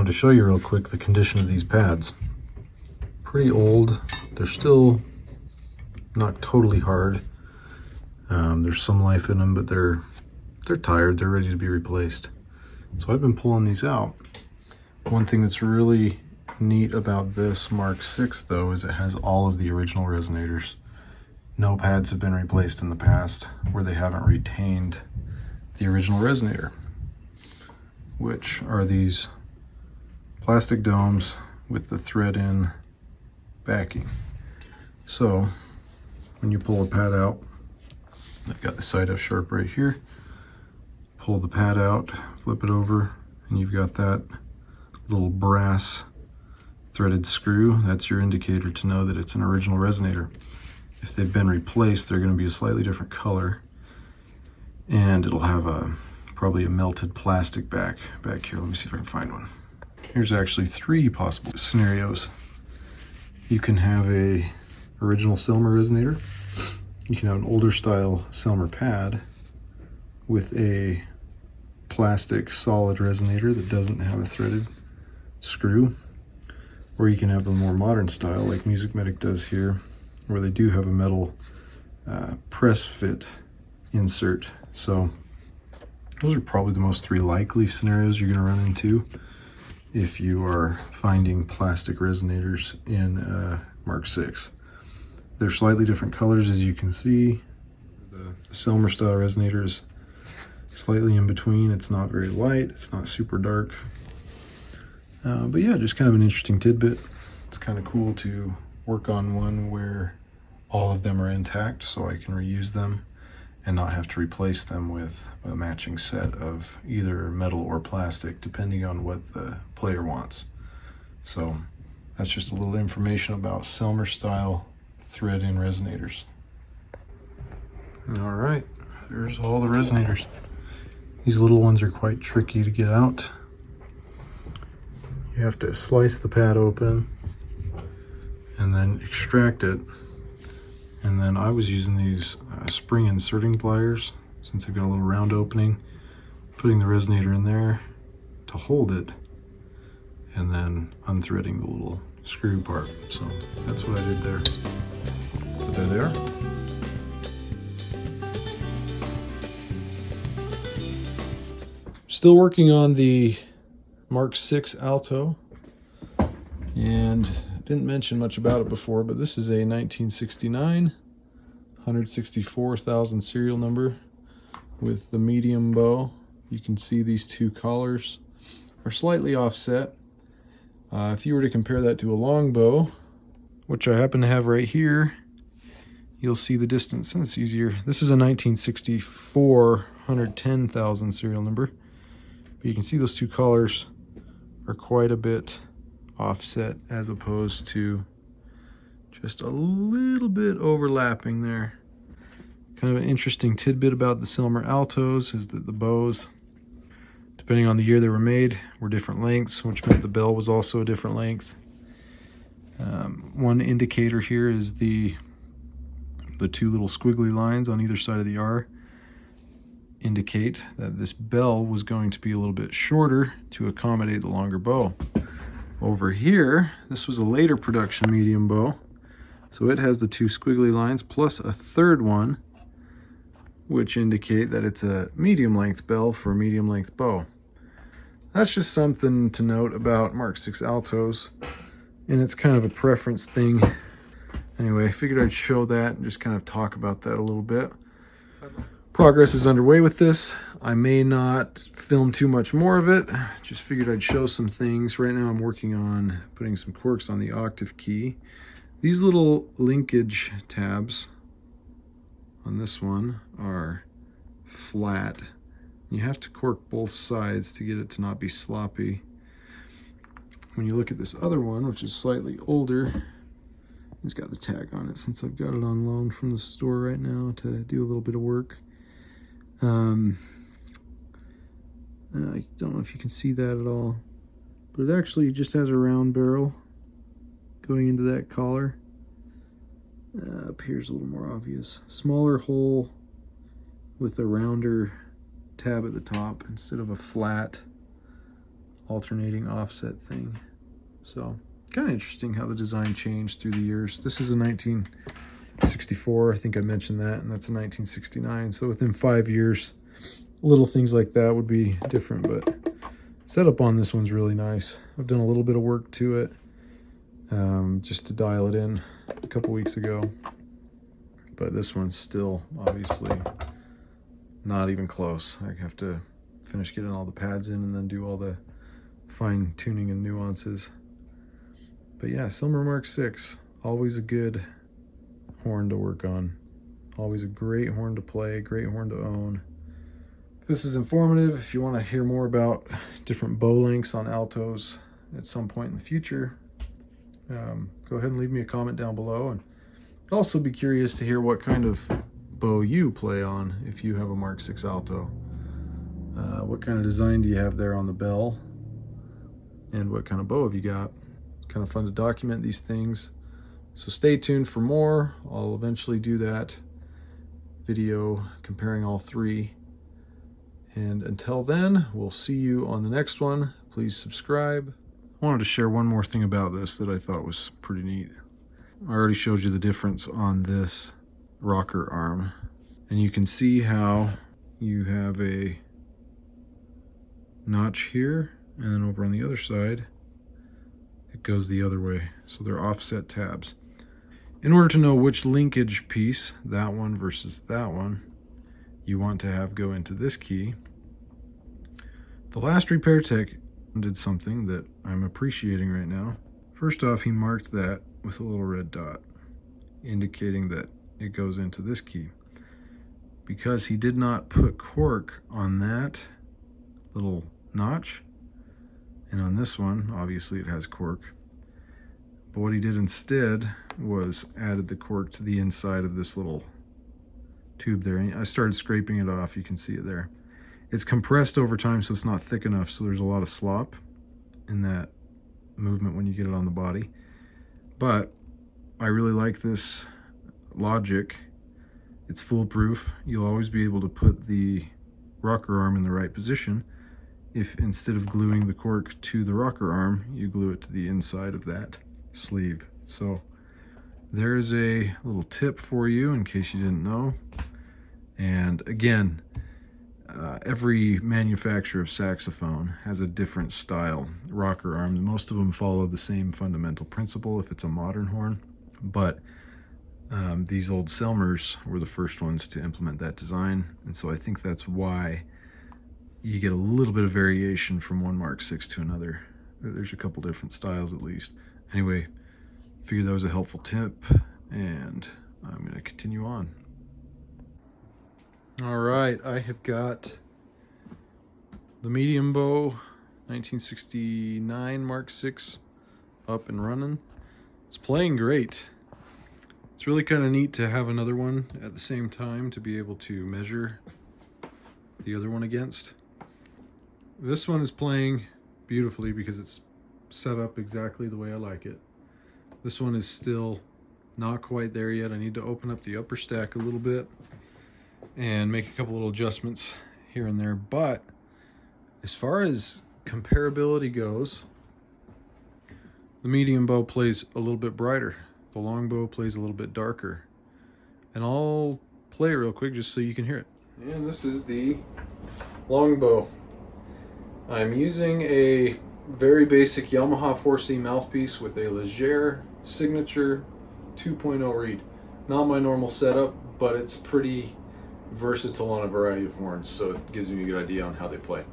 wanted to show you real quick the condition of these pads. Pretty old. They're still not totally hard. There's some life in them, but they're tired. They're ready to be replaced. So I've been pulling these out. One thing that's really neat about this Mark 6 though is it has all of the original resonators. No pads have been replaced in the past where they haven't retained the original resonator, which are these plastic domes with the thread-in backing. So when you pull a pad out, I've got the side F sharp right here, pull the pad out, flip it over, and you've got that little brass threaded screw. That's your indicator to know that it's an original resonator. If they've been replaced, they're going to be a slightly different color, and it'll have probably a melted plastic back here. Let me see if I can find one. Here's actually 3 possible scenarios. You can have a original Selmer resonator. You can have an older style Selmer pad with a plastic solid resonator that doesn't have a threaded screw, or you can have a more modern style like Music Medic does here, where they do have a metal press fit insert. So those are probably the most 3 likely scenarios you're going to run into if you are finding plastic resonators in Mark 6. They're slightly different colors, as you can see. The Selmer style resonator is slightly in between. It's not very light, it's not super dark. But yeah, just kind of an interesting tidbit. It's kind of cool to work on one where all of them are intact so I can reuse them and not have to replace them with a matching set of either metal or plastic, depending on what the player wants. So that's just a little information about Selmer style thread-in resonators. All right, there's all the resonators. These little ones are quite tricky to get out. You have to slice the pad open and then extract it. And then I was using these spring inserting pliers, since I've got a little round opening, putting the resonator in there to hold it, and then unthreading the little screw part. So that's what I did there. But there they are. Still working on the Mark 6 Alto, and didn't mention much about it before, but this is a 1969 164,000 serial number with the medium bow. You can see these 2 collars are slightly offset. If you were to compare that to a long bow, which I happen to have right here, you'll see the distance, and it's easier. This is a 1964 110,000 serial number, but you can see those 2 collars are quite a bit offset as opposed to just a little bit overlapping there. Kind of an interesting tidbit about the Selmer Altos is that the bows, depending on the year they were made, were different lengths, which meant the bell was also a different length. One indicator here is the 2 little squiggly lines on either side of the R indicate that this bell was going to be a little bit shorter to accommodate the longer bow. Over here, this was a later production medium bow, so it has the 2 squiggly lines plus a third one, which indicate that it's a medium length bell for a medium length bow. That's just something to note about Mark 6 Altos, and it's kind of a preference thing. Anyway, I figured I'd show that and just kind of talk about that a little bit. Progress is underway with this. I may not film too much more of it. Just figured I'd show some things. Right now I'm working on putting some corks on the Octave key. These little linkage tabs on this one are flat. You have to cork both sides to get it to not be sloppy. When you look at this other one, which is slightly older, it's got the tag on it since I've got it on loan from the store right now to do a little bit of work. I don't know if you can see that at all, but it actually just has a round barrel going into that collar. Up here's a little more obvious. Smaller hole with a rounder tab at the top instead of a flat alternating offset thing. So kind of interesting how the design changed through the years. This is a 1964, I think I mentioned that, and that's a 1969. So within 5 years, little things like that would be different, but setup on this one's really nice. I've done a little bit of work to it just to dial it in a couple weeks ago, but this one's still obviously not even close. I have to finish getting all the pads in and then do all the fine tuning and nuances. But yeah, Selmer Mark 6, always a good horn to work on. Always a great horn to play, great horn to own. If this is informative, if you want to hear more about different bow lengths on altos at some point in the future, go ahead and leave me a comment down below. And I'd also be curious to hear what kind of bow you play on if you have a Mark 6 alto. What kind of design do you have there on the bell? And what kind of bow have you got? Kind of fun to document these things. So stay tuned for more. I'll eventually do that video comparing all three. And until then, we'll see you on the next one. Please subscribe. I wanted to share one more thing about this that I thought was pretty neat. I already showed you the difference on this rocker arm. And you can see how you have a notch here, and then over on the other side, it goes the other way. So they're offset tabs. In order to know which linkage piece, that one versus that one, you want to have go into this key. The last repair tech did something that I'm appreciating right now. First off, he marked that with a little red dot, indicating that it goes into this key. Because he did not put cork on that little notch, and on this one, obviously it has cork. But what he did instead was added the cork to the inside of this little tube there. And I started scraping it off, you can see it there. It's compressed over time, so it's not thick enough, so there's a lot of slop in that movement when you get it on the body. But I really like this logic. It's foolproof. You'll always be able to put the rocker arm in the right position if instead of gluing the cork to the rocker arm, you glue it to the inside of that sleeve. So there's a little tip for you in case you didn't know. And again, every manufacturer of saxophone has a different style rocker arm. Most of them follow the same fundamental principle if it's a modern horn, but these old Selmers were the first ones to implement that design, and so I think that's why you get a little bit of variation from one Mark 6 to another. There's a couple different styles at least. Anyway, figured that was a helpful tip, and I'm going to continue on. All right, I have got the medium bow 1969 Mark 6 up and running. It's playing great. It's really kind of neat to have another one at the same time to be able to measure the other one against. This one is playing beautifully because it's set up exactly the way I like it. This one is still not quite there yet. I need to open up the upper stack a little bit and make a couple little adjustments here and there. But as far as comparability goes, the medium bow plays a little bit brighter. The long bow plays a little bit darker. And I'll play it real quick just so you can hear it. And this is the long bow. I'm using a very basic Yamaha 4C mouthpiece with a Leger Signature 2.0 reed. Not my normal setup, but it's pretty versatile on a variety of horns, so it gives me a good idea on how they play.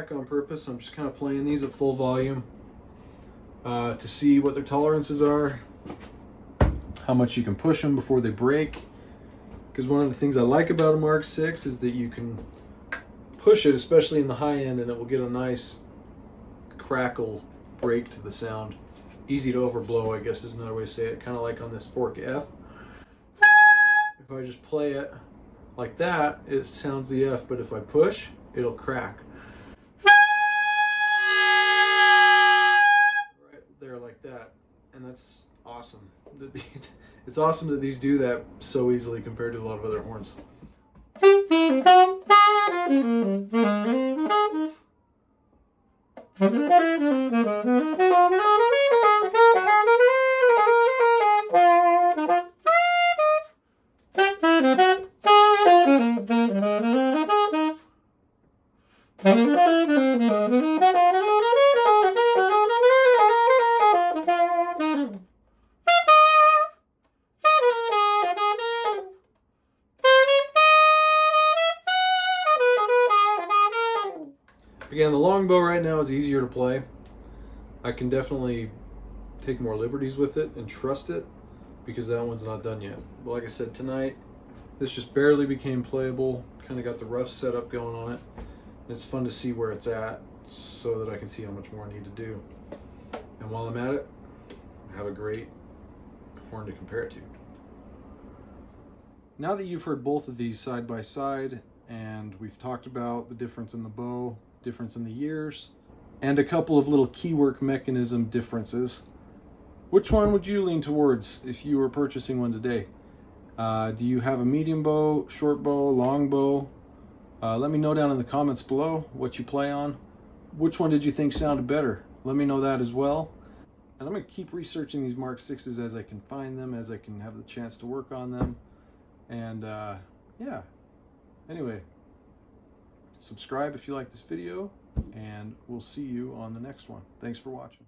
neck on purpose. I'm just kind of playing these at full volume to see what their tolerances are, how much you can push them before they break. Because one of the things I like about a Mark 6 is that you can push it, especially in the high end, and it will get a nice crackle break to the sound. Easy to overblow, I guess is another way to say it, kind of like on this Fork F. If I just play it like that, it sounds the F, but if I push, it'll crack. Right there like that, and that's awesome. It's awesome that these do that so easily compared to a lot of other horns. Again, the longbow right now is easier to play. I can definitely take more liberties with it and trust it because that one's not done yet. But like I said, tonight, this just barely became playable. Kind of got the rough setup going on it. And it's fun to see where it's at so that I can see how much more I need to do. And while I'm at it, I have a great horn to compare it to. Now that you've heard both of these side by side, and we've talked about the difference in the bow, difference in the years, and a couple of little keywork mechanism differences, which one would you lean towards if you were purchasing one today? Do you have a medium bow, short bow, long bow? Let me know down in the comments below what you play on. Which one did you think sounded better? Let me know that as well. And I'm going to keep researching these Mark 6s as I can find them, as I can have the chance to work on them. And yeah, anyway, subscribe if you like this video, and we'll see you on the next one. Thanks for watching.